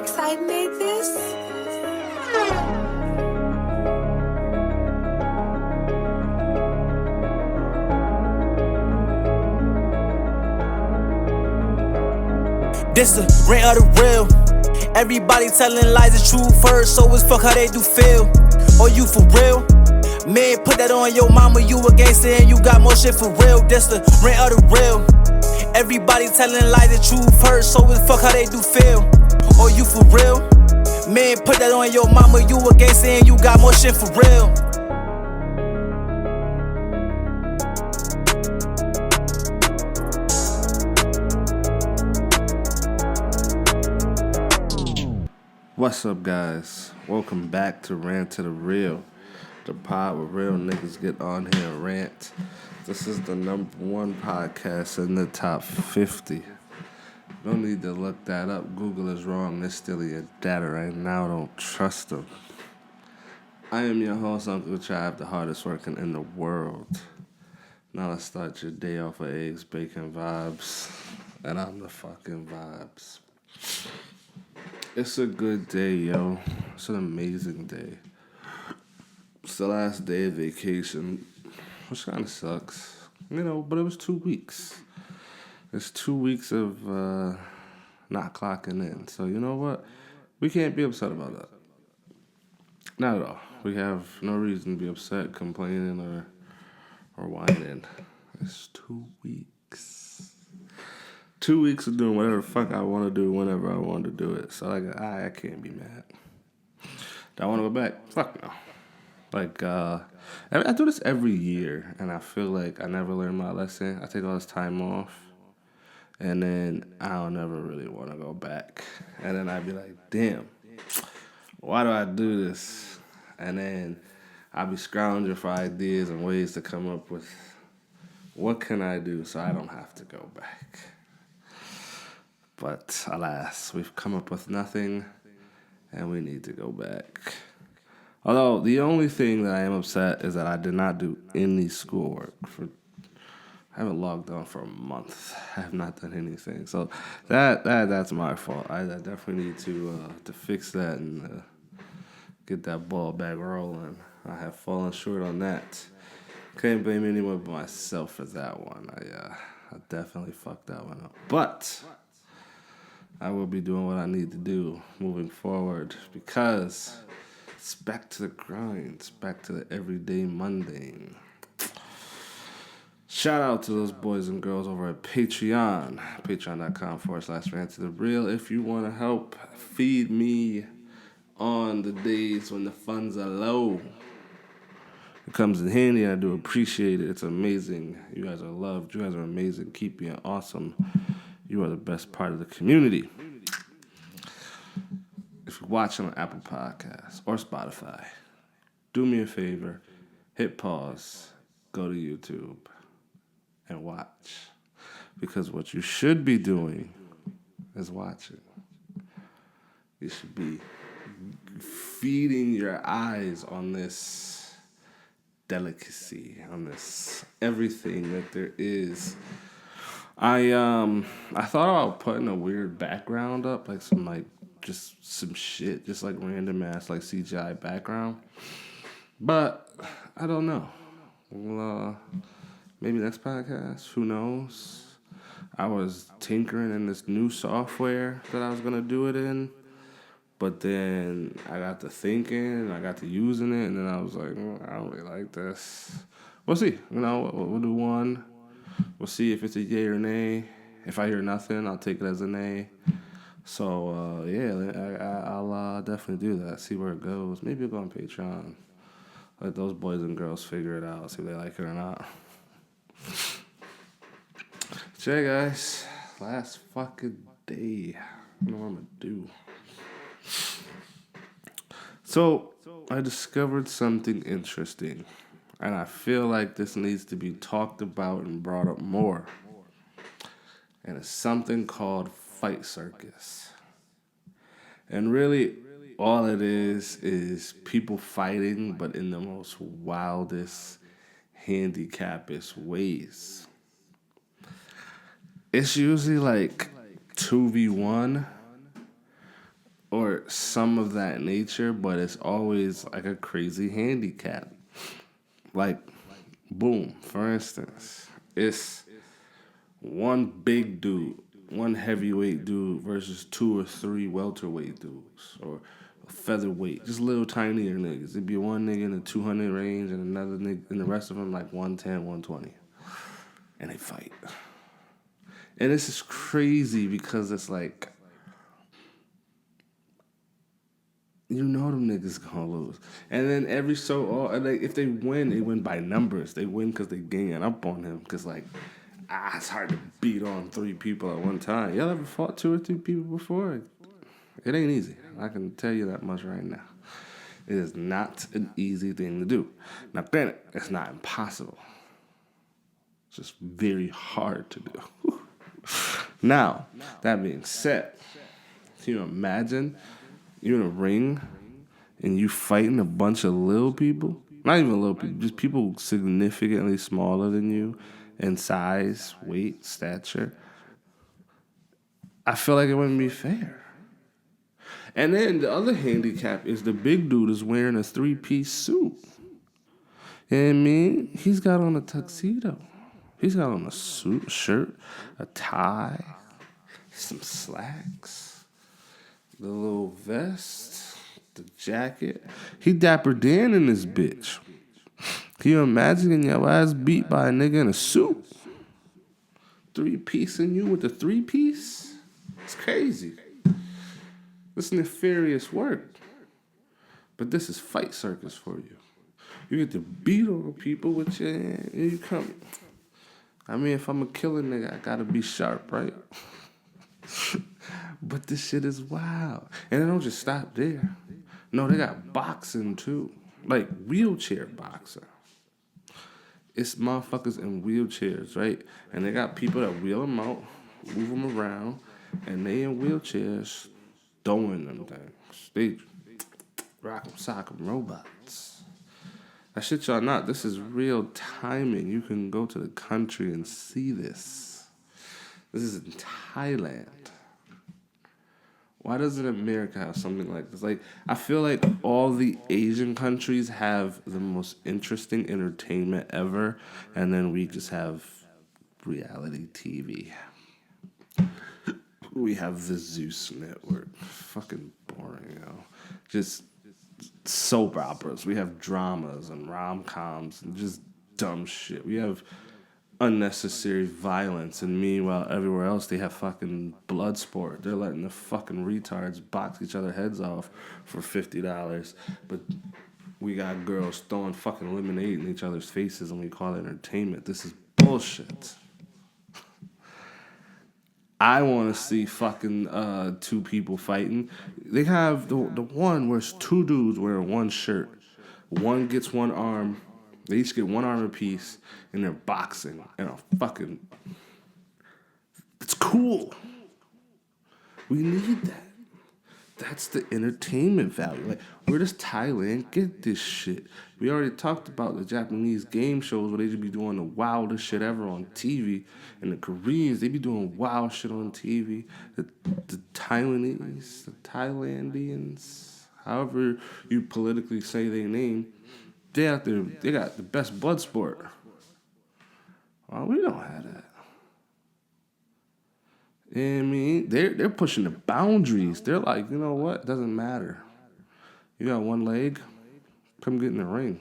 Side made this. This the rant of the real. Everybody telling lies is true first, so it's fuck how they do feel. Or you for real? Man, put that on your mama, you a gangster and you got more shit for real. This the rant of the real. Everybody telling lies is true first, so it's fuck how they do feel. Or you for real? Man, put that on your mama, you a gangster and you got more shit for real. What's up, guys? Welcome back to Rant to the Real, the pod where real niggas get on here and rant. This is the #1 podcast in the top 50. Don't need to look that up. Google is wrong. They're stealing your data right now. Don't trust them. I am your host, Uncle Chive, the hardest working in the world. Now let's start your day off with eggs, bacon vibes. And I'm the fucking vibes. It's a good day, yo. It's an amazing day. It's the last day of vacation, which kind of sucks, but it was 2 weeks. It's 2 weeks of not clocking in. So you know what? We can't be upset about that. Not at all. We have no reason to be upset, complaining, or whining. It's 2 weeks. 2 weeks of doing whatever the fuck I want to do whenever I want to do it. So, I can't be mad. Do I want to go back? Fuck no. I do this every year, and I feel like I never learn my lesson. I take all this time off, and then I don't never really want to go back. And then I'd be like, damn, why do I do this? And then I'd be scrounging for ideas and ways to come up with what can I do so I don't have to go back. But alas, we've come up with nothing, and we need to go back. Although, the only thing that I am upset is that I did not do any schoolwork. I haven't logged on for a month. I have not done anything. So that's my fault. I definitely need to fix that and get that ball back rolling. I have fallen short on that. Can't blame anyone but myself for that one. I definitely fucked that one up. But I will be doing what I need to do moving forward because it's back to the grind. It's back to the everyday mundane. Shout out to those boys and girls over at Patreon. Patreon.com/Rant to the Real. If you want to help feed me on the days when the funds are low, it comes in handy. I do appreciate it. It's amazing. You guys are loved. You guys are amazing. Keep being awesome. You are the best part of the community. If you're watching on Apple Podcasts or Spotify, do me a favor, hit pause, go to YouTube, and watch. Because what you should be doing is watching. You should be feeding your eyes on this delicacy, on this everything that there is. I thought about putting a weird background up, just some shit, just like random ass CGI background. But I don't know. Well, maybe next podcast. Who knows? I was tinkering in this new software that I was gonna do it in, but then I got to thinking, I got to using it, and then I was like, I don't really like this. We'll see. We'll do one. We'll see if it's a yay or nay. If I hear nothing, I'll take it as a nay. So, I'll definitely do that. See where it goes. Maybe I'll go on Patreon. Let those boys and girls figure it out. See if they like it or not. So, yeah, guys. Last fucking day. I don't know what I'm going to do. So, I discovered something interesting. And I feel like this needs to be talked about and brought up more. And it's something called Fight Circus. And really, all it is people fighting, but in the most wildest, handicapist ways. It's usually 2v1, or some of that nature, but it's always like a crazy handicap. Like, boom, for instance, it's one big dude, one heavyweight dude versus 2 or 3 welterweight dudes, or a featherweight, just little tinier niggas. It'd be one nigga in the 200 range and another nigga, and the rest of them like 110, 120. And they fight. And this is crazy because it's like, you know them niggas gonna lose. And then every like, if they win by numbers. They win because they gang up on him. Because, like, it's hard to beat on 3 people at one time. Y'all ever fought 2 or 3 people before? It ain't easy. I can tell you that much right now. It is not an easy thing to do. Now, granted, it's not impossible. It's just very hard to do. Now, that being said, can you imagine you're in a ring and you fighting a bunch of little people? Not even little people, just people significantly smaller than you in size, weight, stature. I feel like it wouldn't be fair. And then the other handicap is the big dude is wearing a 3-piece suit. You know what I mean? He's got on a tuxedo. He's got on a suit, shirt, a tie, some slacks, the little vest, the jacket. He Dapper Dan in this bitch. Can you imagine getting your ass beat by a nigga in a suit? 3-piecing you with a 3-piece? It's crazy. This is nefarious work. But this is Fight Circus for you. You get to beat on people with your hand. You come. I mean, if I'm a killer nigga, I gotta be sharp, right? But this shit is wild. And they don't just stop there. No, they got boxing too. Like wheelchair boxing. It's motherfuckers in wheelchairs, right? And they got people that wheel them out, move them around, and they in wheelchairs throwing them things. They rock 'em, sock 'em robots. I shit y'all not. This is real timing. You can go to the country and see this. This is in Thailand. Why doesn't America have something like this? Like, I feel like all the Asian countries have the most interesting entertainment ever, and then we just have reality TV. We have the Zeus network. Fucking boring, you know. Just soap operas. We have dramas and rom-coms and just dumb shit. We have unnecessary violence, and meanwhile everywhere else they have fucking blood sport. They're letting the fucking retards box each other heads off for $50, but we got girls throwing fucking lemonade in each other's faces and we call it entertainment. This is bullshit. I want to see fucking 2 people fighting. They have the one where it's 2 dudes wearing one shirt. One gets one arm. They each get one arm apiece, and they're boxing. And it's cool. We need that. That's the entertainment value. Like, where does Thailand get this shit? We already talked about the Japanese game shows where they just be doing the wildest shit ever on TV. And the Koreans, they be doing wild shit on TV. The Taiwanese, the Thailandians, however you politically say their name, they got the best blood sport. Well, we don't have that. You know what I mean? They're pushing the boundaries. They're like, you know what? It doesn't matter. You got one leg? Come get in the ring.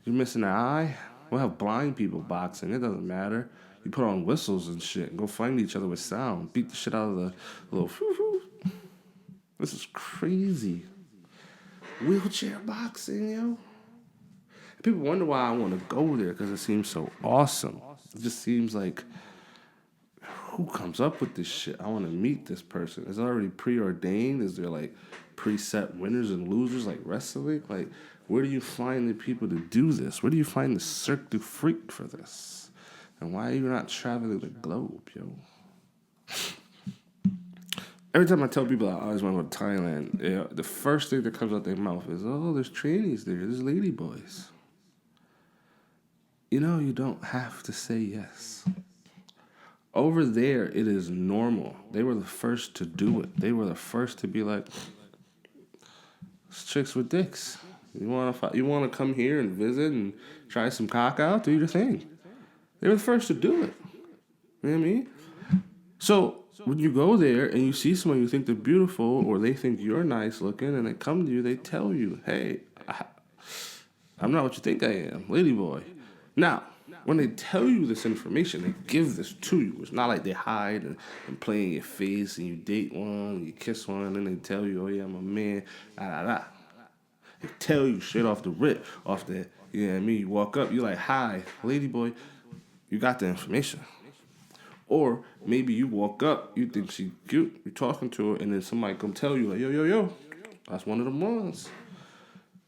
You're missing an eye? We'll have blind people boxing. It doesn't matter. You put on whistles and shit and go find each other with sound. Beat the shit out of the little foo-foo. This is crazy. Wheelchair boxing, yo. People wonder why I want to go there because it seems so awesome. It just seems like, who comes up with this shit? I want to meet this person. Is it already preordained? Is there like preset winners and losers like wrestling? Like, where do you find the people to do this? Where do you find the Cirque du Freak for this? And why are you not traveling the globe, yo? Every time I tell people I always want to go to Thailand, the first thing that comes out their mouth is, oh, there's trannies there. There's ladyboys. You know, you don't have to say yes. Over there, it is normal. They were the first to do it. They were the first to be like, it's chicks with dicks. You wanna come here and visit and try some cock out? Do your thing. They were the first to do it. You know what I mean? So when you go there and you see someone you think they're beautiful or they think you're nice looking and they come to you, they tell you, hey, I'm not what you think I am, lady boy. Now, when they tell you this information, they give this to you. It's not like they hide and play in your face and you date one, you kiss one, and then they tell you, oh yeah, I'm a man, They tell you shit off the rip, off the, you know what I mean? You walk up, you're like, hi, lady boy, you got the information. Or maybe you walk up, you think she cute, you're talking to her, and then somebody come tell you, like, yo, that's one of them ones.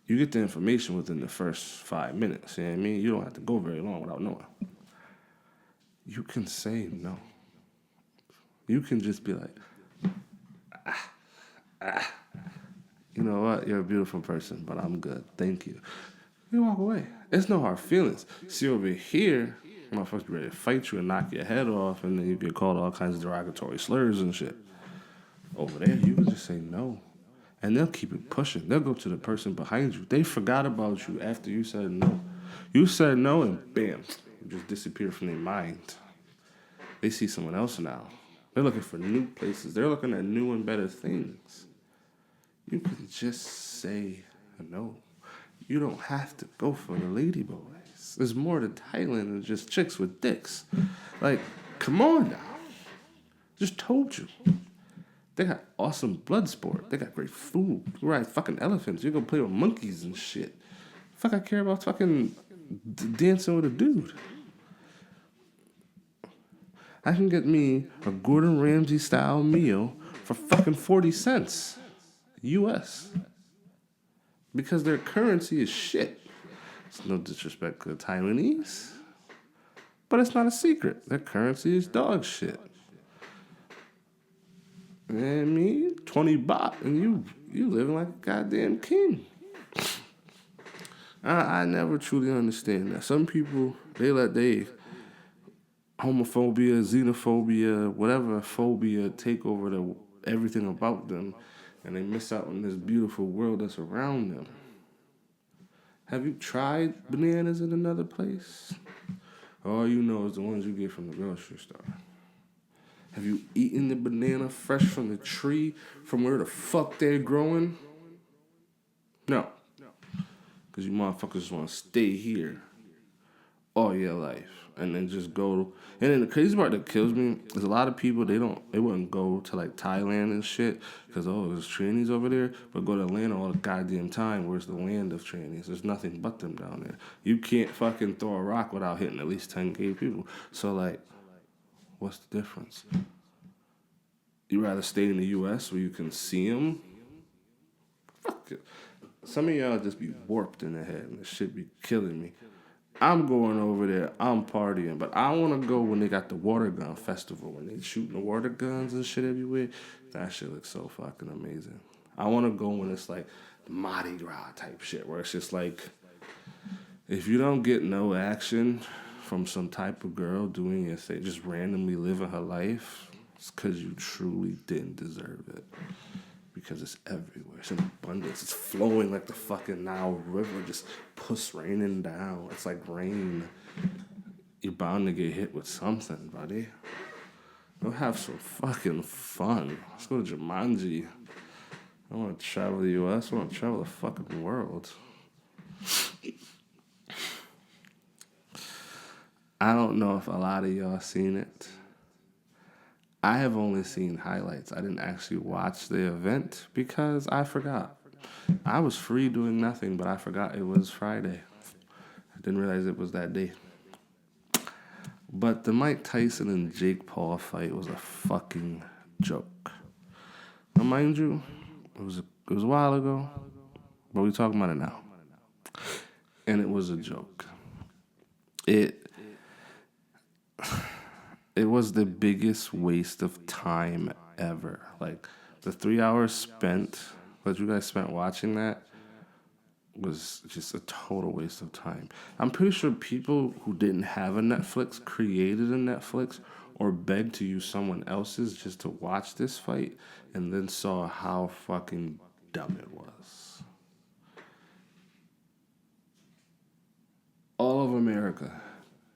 You get the information within the first 5 minutes, you know what I mean? You don't have to go very long without knowing. You can say no. You can just be like, you know what? You're a beautiful person, but I'm good. Thank you. You walk away. It's no hard feelings. See, over here, motherfuckers be ready to fight you and knock your head off, and then you get called all kinds of derogatory slurs and shit. Over there, you can just say no. And they'll keep it pushing. They'll go to the person behind you. They forgot about you after you said no. You said no, and bam, you just disappeared from their mind. They see someone else now. They're looking for new places. They're looking at new and better things. You can just say no. You don't have to go for the lady boys. There's more to Thailand than just chicks with dicks. Like, come on now. Just told you. They got awesome blood sport. They got great food. You ride fucking elephants. You go play with monkeys and shit. Fuck, I care about fucking dancing with a dude. I can get me a Gordon Ramsay style meal for fucking 40 cents. US. Because their currency is shit. It's no disrespect to the Taiwanese. But it's not a secret. Their currency is dog shit. You know what I mean? 20 baht and you living like a goddamn king. I never truly understand that. Some people, they let they homophobia, xenophobia, whatever phobia take over everything about them, and they miss out on this beautiful world that's around them. Have you tried bananas in another place? All you know is the ones you get from the grocery store. Have you eaten the banana fresh from the tree, from where the fuck they're growing? No. Because you motherfuckers just want to stay here all your life. And then just go. And then the crazy part that kills me is a lot of people, they wouldn't go to like Thailand and shit because, there's trannies over there. But go to Atlanta all the goddamn time where it's the land of trannies. There's nothing but them down there. You can't fucking throw a rock without hitting at least 10 gay people. So like, what's the difference? You rather stay in the U.S. where you can see them? Fuck it. Some of y'all just be warped in the head and this shit be killing me. I'm going over there, I'm partying, but I want to go when they got the water gun festival, when they shooting the water guns and shit everywhere. That shit looks so fucking amazing. I want to go when it's like Mardi Gras type shit, where it's just like, if you don't get no action from some type of girl doing your thing, just randomly living her life, it's because you truly didn't deserve it. Because it's everywhere. It's in abundance. It's flowing like the fucking Nile River, just puss raining down. It's like rain. You're bound to get hit with something, buddy. Go have some fucking fun. Let's go to Jumanji. I want to travel the U.S. I want to travel the fucking world. I don't know if a lot of y'all seen it. I have only seen highlights. I didn't actually watch the event because I forgot. I was free doing nothing, but I forgot it was Friday. I didn't realize it was that day. But the Mike Tyson and Jake Paul fight was a fucking joke. Now, mind you, it was a while ago, but we're talking about it now. And it was a joke. It was the biggest waste of time ever. Like, the 3 hours that you guys spent watching that, was just a total waste of time. I'm pretty sure people who didn't have a Netflix created a Netflix or begged to use someone else's just to watch this fight and then saw how fucking dumb it was. All of America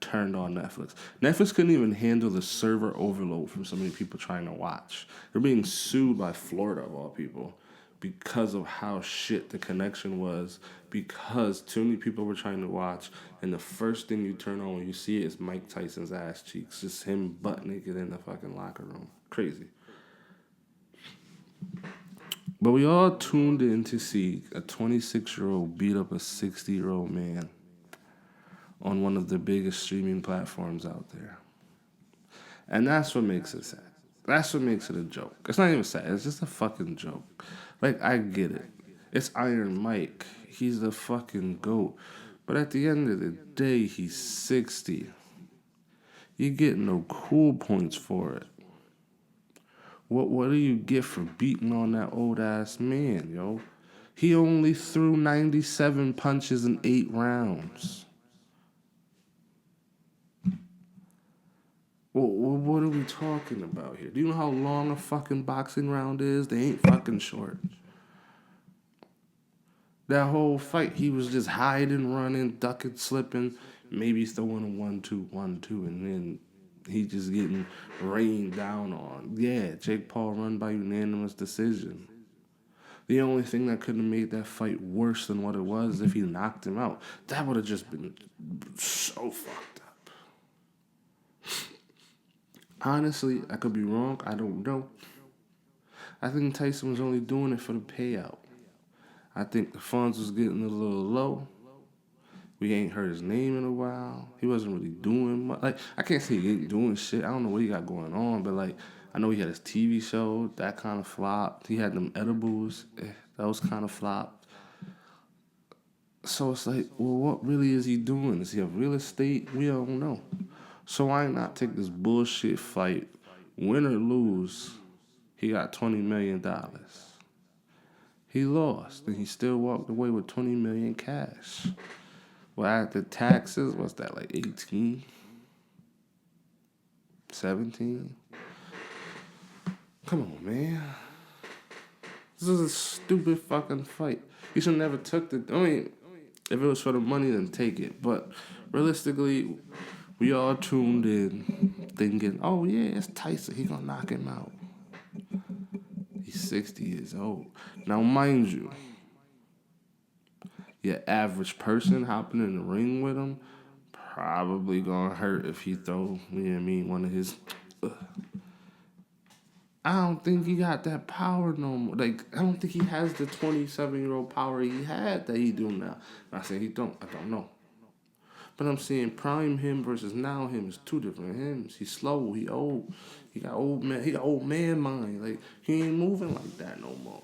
turned on Netflix. Netflix couldn't even handle the server overload from so many people trying to watch. They're being sued by Florida, of all people, because of how shit the connection was, because too many people were trying to watch, and the first thing you turn on when you see it is Mike Tyson's ass cheeks, just him butt naked in the fucking locker room. Crazy. But we all tuned in to see a 26-year-old beat up a 60-year-old man on one of the biggest streaming platforms out there. And that's what makes it sad. That's what makes it a joke. It's not even sad. It's just a fucking joke. Like, I get it. It's Iron Mike. He's the fucking GOAT. But at the end of the day, he's 60. You get no cool points for it. What do you get for beating on that old-ass man, yo? He only threw 97 punches in 8 rounds. What are we talking about here? Do you know how long a fucking boxing round is? They ain't fucking short. That whole fight, he was just hiding, running, ducking, slipping, maybe throwing a 1-2, 1-2, and then he just getting rained down on. Yeah, Jake Paul won by unanimous decision. The only thing that could have made that fight worse than what it was is if he knocked him out. That would have just been so fucked up. Honestly, I could be wrong. I don't know. I think Tyson was only doing it for the payout. I think the funds was getting a little low. We ain't heard his name in a while. He wasn't really doing much. Like, I can't say he ain't doing shit. I don't know what he got going on, but like, I know he had his TV show. That kind of flopped. He had them edibles. That was kind of flopped. So it's like, well, what really is he doing? Is he have real estate? We don't know. So why not take this bullshit fight, win or lose? He got $20 million. He lost, and he still walked away with $20 million cash. Well, after taxes, what's that, like 18? 17? Come on, man. This is a stupid fucking fight. You should never took the... I mean, if it was for the money, then take it. But realistically, we all tuned in thinking, oh, yeah, it's Tyson. He gonna knock him out. He's 60 years old. Now, mind you, your average person hopping in the ring with him probably gonna hurt if he throw, one of his... I don't think he got that power no more. Like, I don't think he has the 27-year-old power he had that he do now. I'm not saying he don't. I don't know. But I'm saying prime him versus now him is two different hims. He's slow. He old. He got old man mind. Like, he ain't moving like that no more.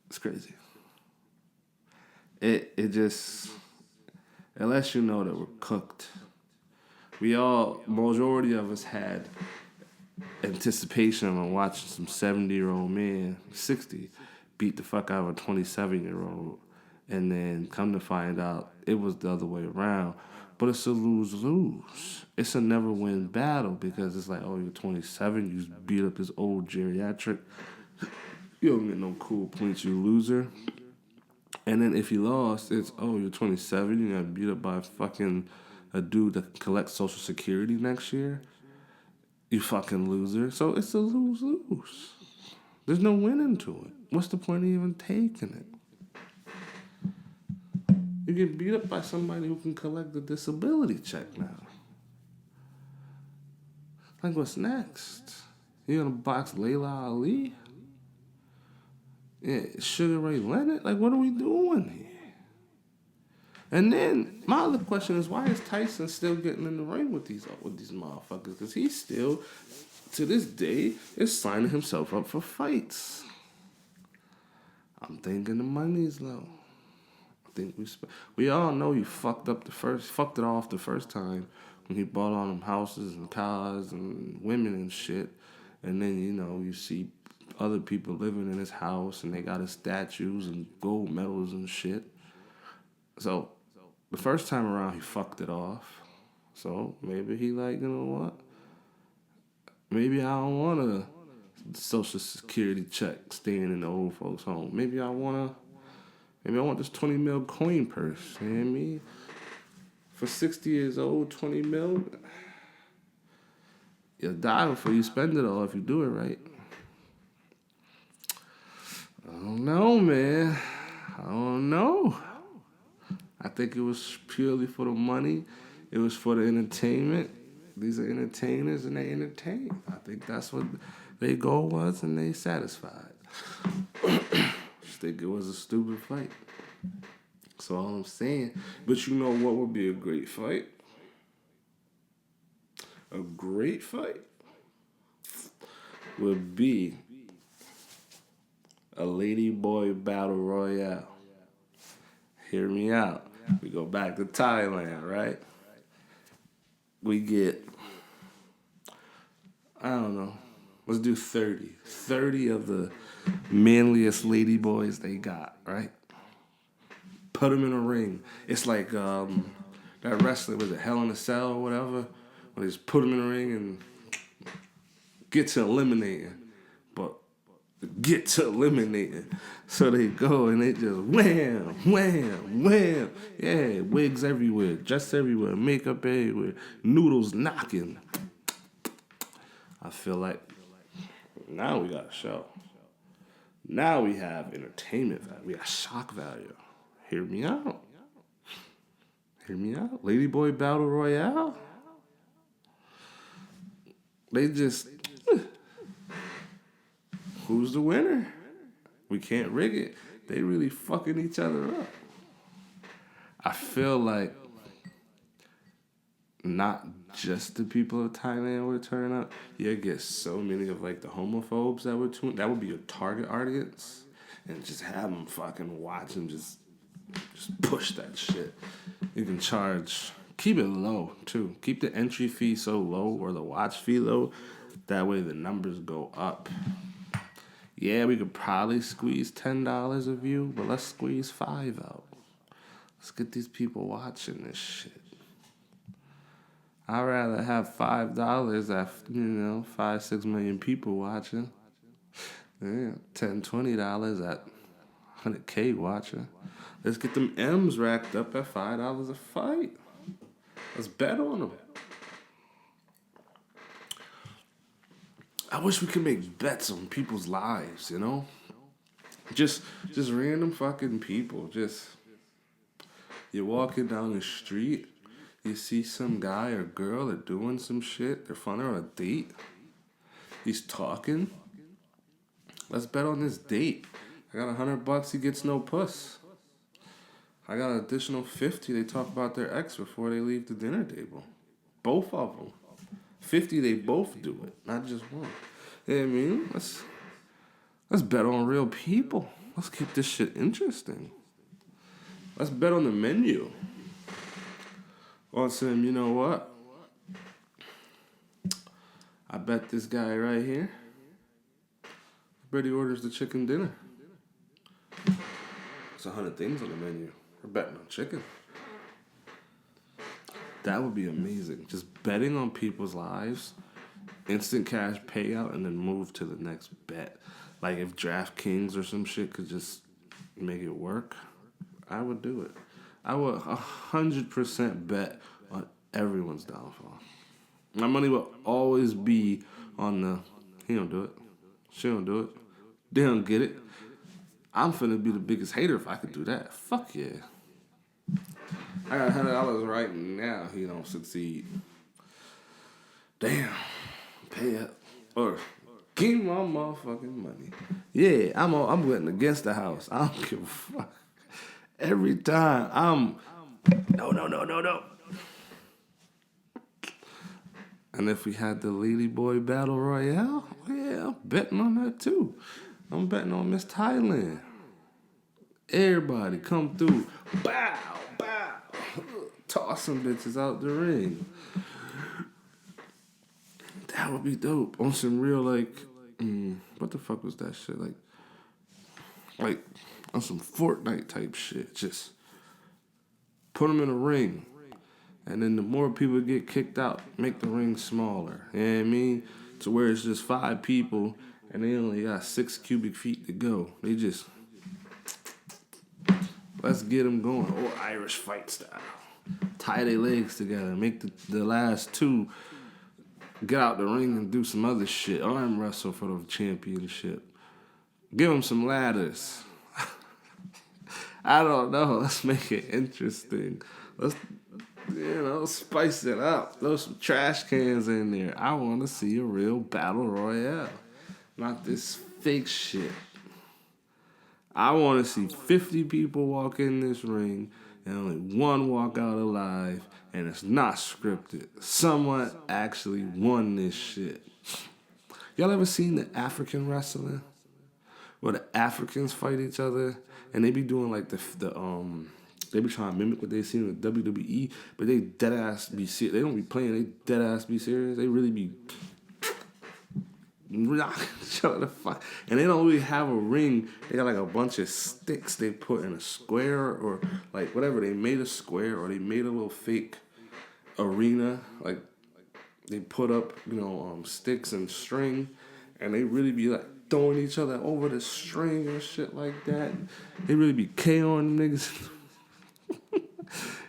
It's crazy. It just, it lets you know that we're cooked. Majority of us had anticipation on watching some 70-year-old man, 60, beat the fuck out of a 27-year-old, and then come to find out it was the other way around. But it's a lose-lose. It's a never-win battle because it's like, oh, you're 27, you beat up this old geriatric. You don't get no cool points, you loser. And then if you lost, it's, oh, you're 27, you got beat up by fucking a dude that collects Social Security next year. You fucking loser. So it's a lose-lose. There's no winning to it. What's the point of even taking it? You get beat up by somebody who can collect the disability check now. Like, what's next? You gonna box Layla Ali? Yeah, Sugar Ray Leonard? Like, what are we doing here? And then my other question is, why is Tyson still getting in the ring with these motherfuckers? Because he still, to this day, is signing himself up for fights. I'm thinking the money's low. I think we all know you fucked it off the first time when he bought all them houses and cars and women and shit. And then, you see other people living in his house, and they got his statues and gold medals and shit. So the first time around, he fucked it off. So maybe he like, you know what? Maybe I don't want a Social Security check staying in the old folks' home. Maybe I want this 20 mil coin purse. You know what I mean? For 60 years old, 20 mil, you'll die before you spend it all if you do it right. I don't know, man. I don't know. I think it was purely for the money. It was for the entertainment. These are entertainers and they entertain. I think that's what their goal was and they satisfied. Just think it was a stupid fight. That's all I'm saying. But you know what would be a great fight? A great fight would be a lady boy battle royale. Hear me out. We go back to Thailand, right? We get, I don't know, let's do 30. 30 of the manliest lady boys they got, right? Put them in a ring. It's like that wrestler, was it Hell in a Cell or whatever? When they just put them in a ring and get to eliminating. But get to eliminating. So they go and they just wham, wham, wham. Yeah, wigs everywhere, dress everywhere, makeup everywhere, noodles knocking. I feel like now we got a show. Now we have entertainment value. We got shock value. Hear me out. Hear me out. Ladyboy Battle Royale. They just... Who's the winner? We can't rig it. They really fucking each other up. I feel like not just the people of Thailand would turn up. You get so many of like the homophobes that would tune. That would be your target audience, and just have them fucking watch and just push that shit. You can charge. Keep it low too. Keep the entry fee so low or the watch fee low. That way the numbers go up. Yeah, we could probably squeeze $10 a view, but let's squeeze $5 out. Let's get these people watching this shit. I'd rather have $5 at, 5-6 million people watching. Yeah, $10, $20 at 100K watching. Let's get them M's racked up at $5 a fight. Let's bet on them. I wish we could make bets on people's lives, you know? Just random fucking people. Just, you're walking down the street, you see some guy or girl, they're doing some shit, they're fun on a date. He's talking. Let's bet on this date. I got $100, he gets no puss. I got an additional 50, they talk about their ex before they leave the dinner table. Both of them. 50, they both do it, not just one. You know what I mean? Let's bet on real people. Let's keep this shit interesting. Let's bet on the menu. On some, you know what? I bet this guy right here. I bet he orders the chicken dinner. There's 100 things on the menu. We're betting on chicken. That would be amazing. Just betting on people's lives, instant cash payout, and then move to the next bet. Like if DraftKings or some shit could just make it work, I would do it. I would 100% bet on everyone's downfall. My money will always be on the, he don't do it, she don't do it, they don't get it. I'm finna be the biggest hater if I could do that. Fuck yeah. I got $100 right now. He don't succeed. Damn. Pay up or give me my motherfucking money. Yeah, I'm betting against the house. I don't give a fuck. Every time no. And if we had the Ladyboy Battle Royale, yeah, I'm betting on that too. I'm betting on Miss Thailand. Everybody come through. Bow. Toss some bitches out the ring. That would be dope. On some real, like, what the fuck was that shit? Like on some Fortnite type shit. Just put them in a ring. And then the more people get kicked out, make the ring smaller. You know what I mean? To where it's just 5 people and they only got 6 cubic feet to go. They just, let's get them going. Or Irish fight style. Tie their legs together. Make the last 2 get out the ring and do some other shit. Arm wrestle for the championship. Give them some ladders. I don't know. Let's make it interesting. Let's, spice it up. Throw some trash cans in there. I want to see a real battle royale. Not this fake shit. I want to see 50 people walk in this ring and only 1 walk out alive, and it's not scripted. Someone actually won this shit. Y'all ever seen the African wrestling? Where the Africans fight each other, and they be doing like they be trying to mimic what they seen in the WWE, but they dead ass be serious. They don't be playing, they dead ass be serious. They really be knocking each other the fuck. And they don't really have a ring. They got like a bunch of sticks they put in a square or like whatever. They made a square or they made a little fake arena. Like they put up, sticks and string, and they really be like throwing each other over the string and shit like that. They really be KOing niggas.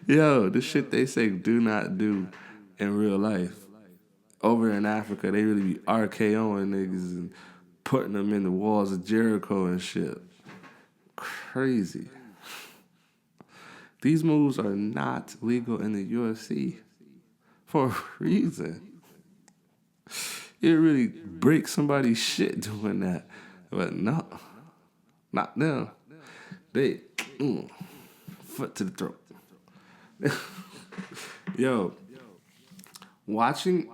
Yo, the shit they say do not do in real life. Over in Africa, they really be RKOing niggas and putting them in the walls of Jericho and shit. Crazy. These moves are not legal in the UFC for a reason. It really breaks somebody's shit doing that. But no, not them. They, foot to the throat. Yo, watching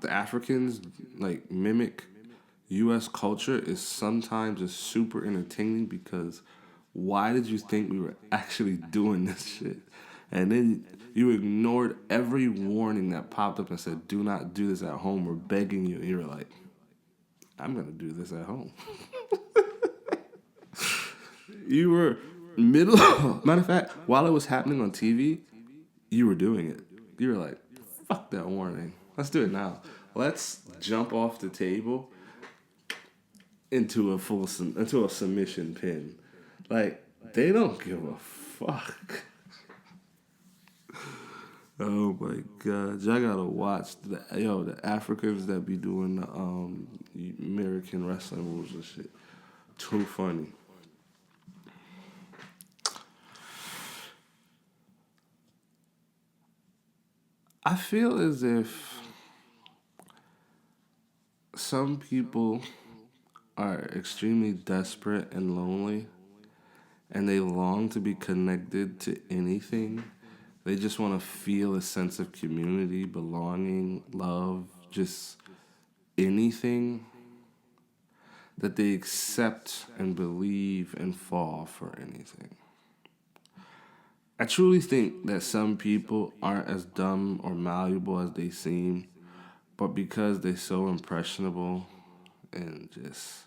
the Africans like mimic U.S. culture is sometimes just super entertaining because why did you think we were actually doing this shit? And then you ignored every warning that popped up and said, do not do this at home. We're begging you. And you were like, I'm going to do this at home. You were matter of fact, while it was happening on TV, you were doing it. You were like, fuck that warning. Let's do it now. Let's jump off the table into a submission pin. Like, they don't give a fuck. Oh my God, y'all gotta watch the Africans that be doing the American wrestling moves and shit. Too funny. I feel as if some people are extremely desperate and lonely, and they long to be connected to anything. They just want to feel a sense of community, belonging, love, just anything that they accept and believe and fall for anything. I truly think that some people aren't as dumb or malleable as they seem, but because they're so impressionable and just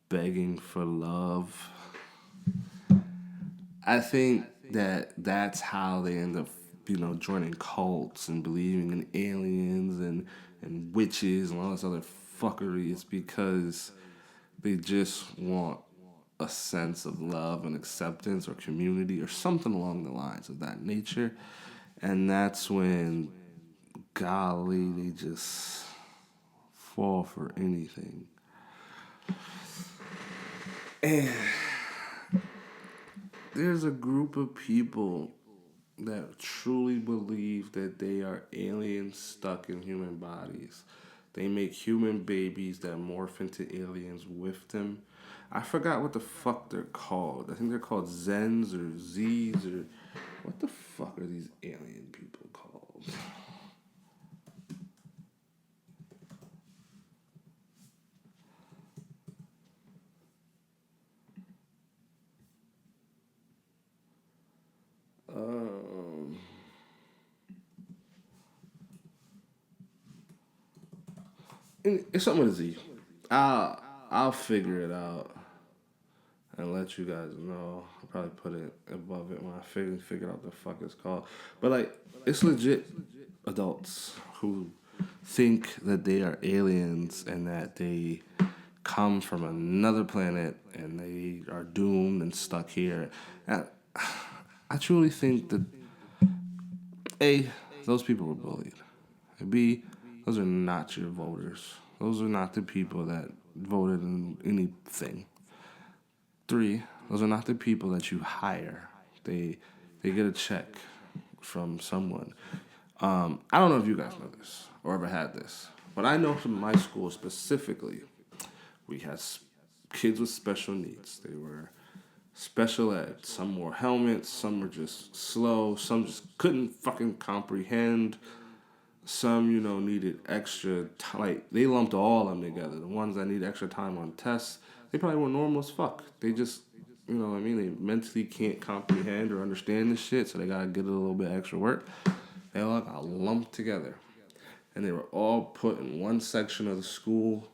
begging for love, I think that's how they end up, joining cults and believing in aliens and witches and all this other fuckery. It's because they just want a sense of love and acceptance or community or something along the lines of that nature. And that's when, golly, they just fall for anything. And there's a group of people that truly believe that they are aliens stuck in human bodies. They make human babies that morph into aliens with them. I forgot what the fuck they're called. I think they're called Zens or Z's or... What the fuck are these alien people called? It's something with a Z. I'll figure it out and let you guys know. I'll probably put it above it when I figure out the fuck it's called. But like, it's legit adults who think that they are aliens and that they come from another planet and they are doomed and stuck here. And I truly think that A, those people were bullied. And B, those are not your voters. Those are not the people that voted in anything. 3, those are not the people that you hire. They get a check from someone. I don't know if you guys know this or ever had this, but I know from my school specifically, we had kids with special needs. They were special ed. Some wore helmets. Some were just slow. Some just couldn't fucking comprehend. Some, needed extra time. Like, they lumped all of them together. The ones that need extra time on tests, they probably were normal as fuck. They just, they mentally can't comprehend or understand this shit, so they gotta get a little bit extra work. They all got lumped together. And they were all put in one section of the school.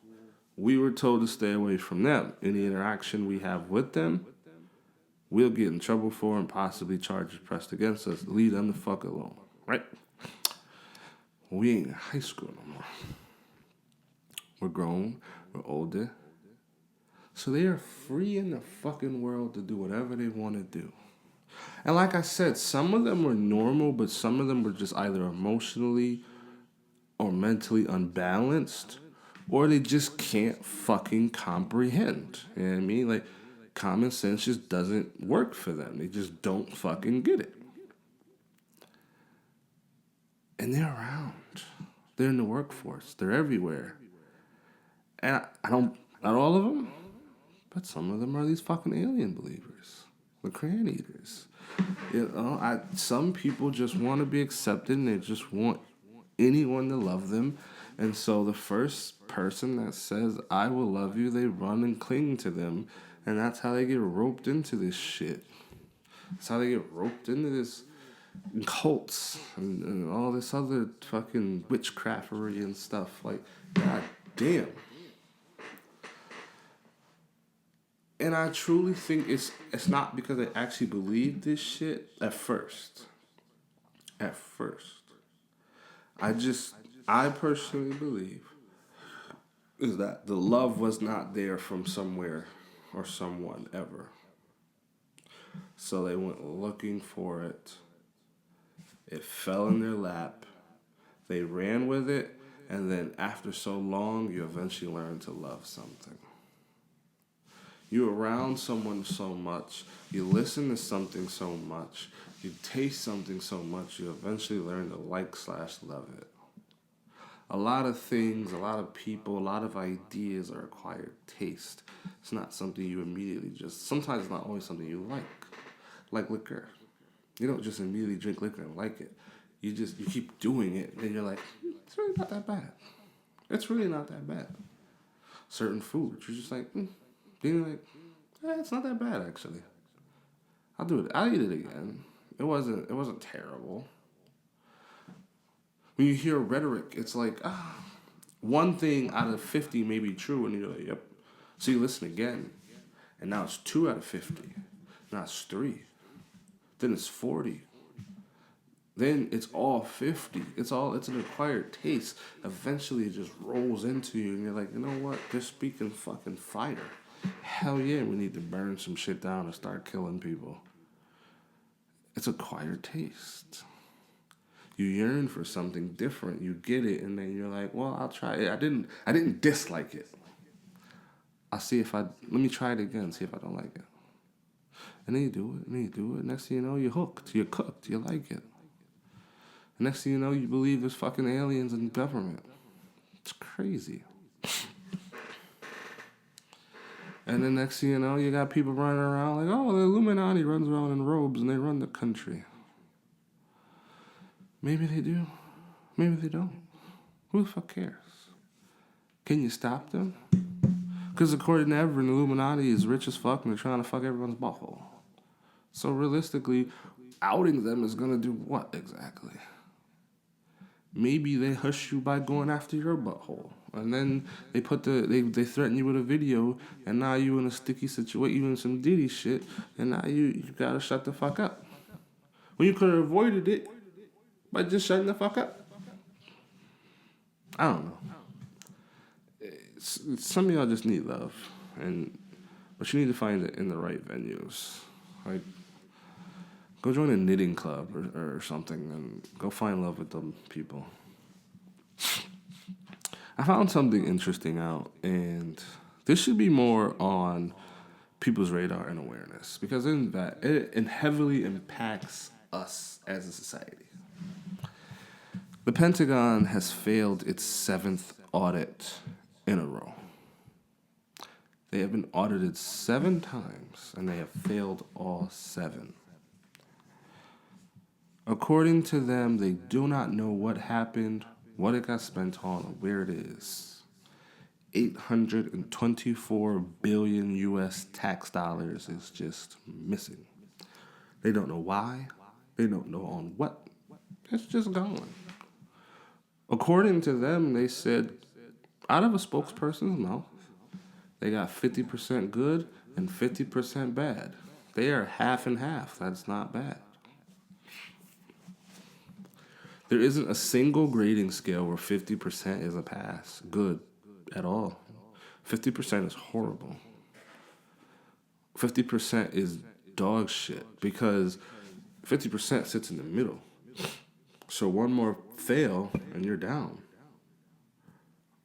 We were told to stay away from them. Any interaction we have with them, we'll get in trouble for and possibly charges pressed against us. Leave them the fuck alone, right? We ain't in high school no more. We're grown. We're older. So they are free in the fucking world to do whatever they want to do. And like I said, some of them were normal, but some of them were just either emotionally or mentally unbalanced, or they just can't fucking comprehend. You know what I mean? Like, common sense just doesn't work for them. They just don't fucking get it. And they're around. They're in the workforce. They're everywhere. And I don't, not all of them, but some of them are these fucking alien believers. The crayon eaters. Some people just want to be accepted and they just want anyone to love them. And so the first person that says, I will love you, they run and cling to them. And that's how they get roped into this shit. That's how they get roped into this cults and all this other fucking witchcraftery and stuff. Like, god damn. And I truly think it's not because they actually believe this shit at first. At first. I personally believe is that the love was not there from somewhere or someone ever. So they went looking for it. It fell in their lap. They ran with it. And then after so long, you eventually learn to love something. You're around someone so much. You listen to something so much. You taste something so much. You eventually learn to like/love it. A lot of things, a lot of people, a lot of ideas are acquired taste. It's not something you immediately just... Sometimes it's not always something you like. Like liquor. You don't just immediately drink liquor and like it. You keep doing it, and you're like, it's really not that bad. It's really not that bad. Certain foods, you're just like, Then you're like, it's not that bad, actually. I'll do it. I'll eat it again. It wasn't terrible. When you hear rhetoric, it's like, one thing out of 50 may be true, and you're like, yep. So you listen again, and now it's 2 out of 50. Now it's 3. Then it's 40. Then it's all 50. It's an acquired taste. Eventually it just rolls into you, and you're like, you know what? They're speaking fucking fire. Hell yeah, we need to burn some shit down and start killing people. It's acquired taste. You yearn for something different. You get it, and then you're like, well, I'll try it. I didn't dislike it. Let me try it again, see if I don't like it. And then you do it. Next thing you know, you're hooked. You're cooked. You like it. And next thing you know, you believe there's fucking aliens in government. It's crazy. And then next thing you know, you got people running around like, oh, the Illuminati runs around in robes and they run the country. Maybe they do. Maybe they don't. Who the fuck cares? Can you stop them? Because according to everyone, the Illuminati is rich as fuck and they're trying to fuck everyone's butthole. So realistically, outing them is going to do what exactly? Maybe they hush you by going after your butthole. And then they they threaten you with a video, and now you in a sticky situation, you in some Diddy shit, and now you gotta shut the fuck up. When you could have avoided it by just shutting the fuck up. I don't know. Some of y'all just need love, but you need to find it in the right venues. Like, go join a knitting club or something, and go find love with them people. I found something interesting out, and this should be more on people's radar and awareness, because it heavily impacts us as a society. The Pentagon has failed its 7th audit in a row. They have been audited 7 times, and they have failed all 7. According to them, they do not know what happened, what it got spent on, or where it is. 824 billion U.S. tax dollars is just missing. They don't know why. They don't know on what. It's just gone. According to them, they said, out of a spokesperson's mouth, they got 50% good and 50% bad. They are half and half. That's not bad. There isn't a single grading scale where 50% is a pass, good, at all. 50% is horrible. 50% is dog shit, because 50% sits in the middle. So one more fail and you're down.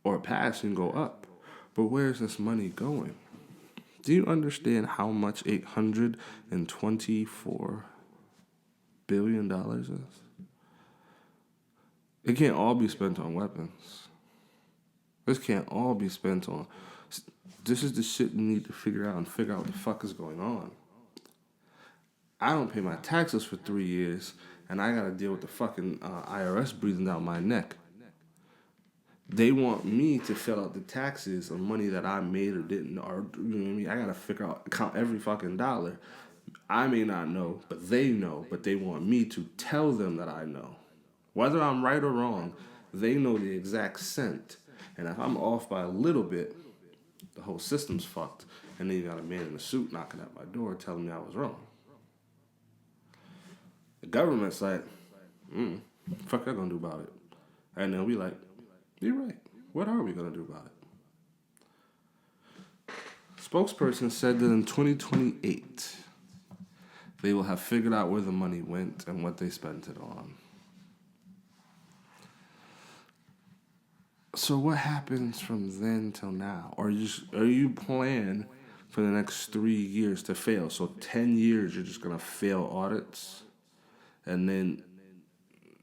Or a pass and go up. But where's this money going? Do you understand how much $824 billion is? It can't all be spent on weapons. This can't all be spent on... This is the shit you need to figure out what the fuck is going on. I don't pay my taxes for 3 years, and I gotta deal with the fucking IRS breathing down my neck. They want me to fill out the taxes on money that I made or didn't, or you know what I mean? I gotta count every fucking dollar. I may not know, but they know, but they want me to tell them that I know. Whether I'm right or wrong, they know the exact cent. And if I'm off by a little bit, the whole system's fucked. And then you got a man in a suit knocking at my door telling me I was wrong. The government's like, fuck they're gonna do about it. And then we like, you're right. What are we gonna do about it? Spokesperson said that in 2028, they will have figured out where the money went and what they spent it on. So what happens from then till now? Are you planning for the next 3 years to fail? So 10 years you're just gonna fail audits, and then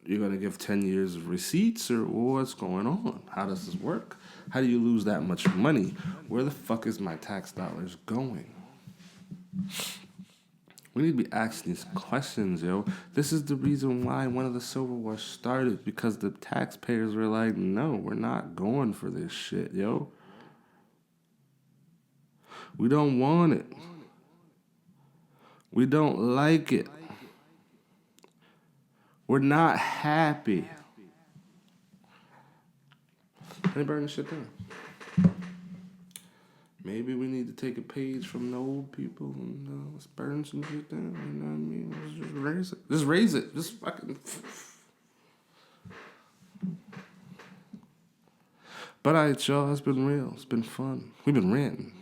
you're gonna give 10 years of receipts, or what's going on? How does this work? How do you lose that much money? Where the fuck is my tax dollars going? We need to be asking these questions, yo. This is the reason why one of the Civil Wars started, because the taxpayers were like, no, we're not going for this shit, yo. We don't want it. We don't like it. We're not happy. They burn this shit down. Maybe we need to take a page from the old people and let's burn some shit down. You know what I mean? Let's just raise it. Just raise it. Just fucking. But alright, y'all. It's been real. It's been fun. We've been ranting.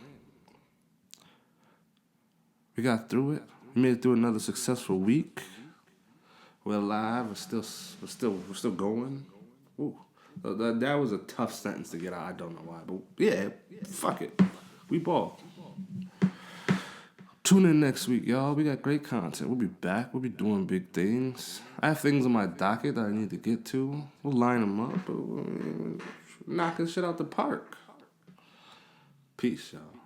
We got through it. We made it through another successful week. We're alive. We're still going. Ooh, that was a tough sentence to get out. I don't know why, but yeah, fuck it. We ball. Tune in next week, y'all. We got great content. We'll be back. We'll be doing big things. I have things on my docket that I need to get to. We'll line them up. Knocking shit out the park. Peace, y'all.